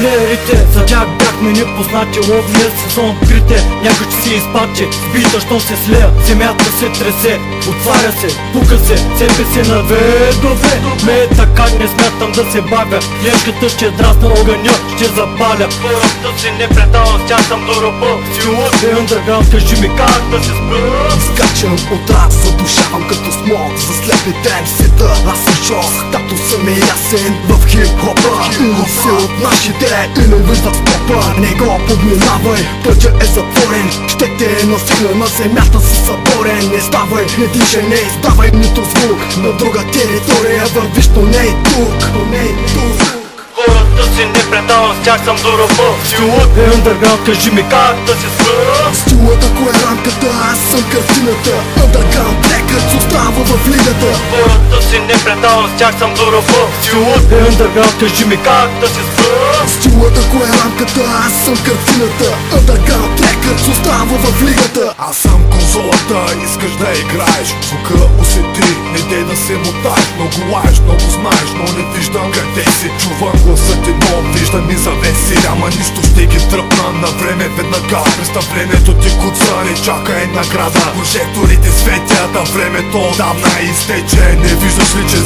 Плеерите, за тях бяхме непознати, ловния сезон открите. Някой ще си изпаче, сбита, що се слея. Земята се тресе, отваря се, пука се, цепи се на ведове. Ме е така, не смятам да се бавя. Клешката ще драсна, огъня ще запаля. Хората си не предавам, с тях съм до ръба. Силът е underground, кажи ми как да се спра. Изкачам от рап, задушавам като смог. За слепите МС-та, аз съм шок. Тато съм е ясен в хип-хопа. Или се от нашите, или виждат стопа. Не го подминавай, пътя е затворен. Ще те настигна на земята си съборен. Не ставай, не дишай, не издавай нито звук. На друга територия вървиш, но не и тук. Хората си не предавам, с тях съм до ръба. Стилът е underground, кажи ми как да се спра. Стилът ако е рамката, аз съм картината. Underground трекът с острава в лигата. Хората си не предавам, с тях съм до ръба. Стилът е underground, кажи ми как да се спра. Стилът ако е рамката, аз съм картината. Underground трекът с острава в лигата. Аз съм конзолата, искаш да играеш. Звука усети, не дей да се мотаеш. Много лаеш, много знаеш, но не виждам къде си. Чувам гласът ти, но виждам и завеси. Ама нищо ще ги тръпна на време веднага. Представлението ти куца, не чака е награда. Прожекторите светят, а времето отдавна изтече. Не виждаш ли, че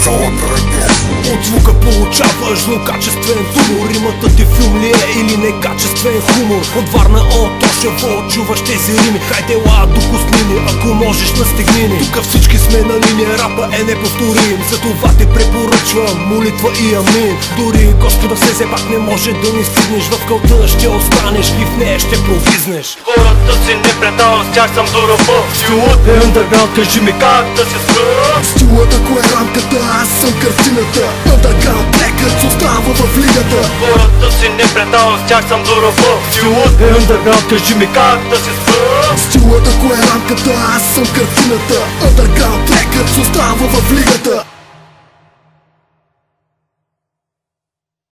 от звука получаваш злокачествен тумор. Римата ти филм ли е или некачествен хумор? От Варна, от Тошево чуваш тези рими. Хайде ла, докосни ни, ако можеш настигни ни. Тука всички сме на линия, рапа е неповторим. За това ти препоръчвам молитва и амин. Дори Господа все пак не може да ни стигнеш. В кълта ще останеш и в нея ще провизнеш. Хората си не предавам, с тях съм до ръба. Стилът е underground, кажи ми как да се спра. Стилът ако е рамката, аз съм картината. Underground трекът с острава в лигата. Хората си не предавам, с тях съм до ръба. Стилът е underground, кажи ми как да се спра. Стилът ако е рамката, аз съм картината.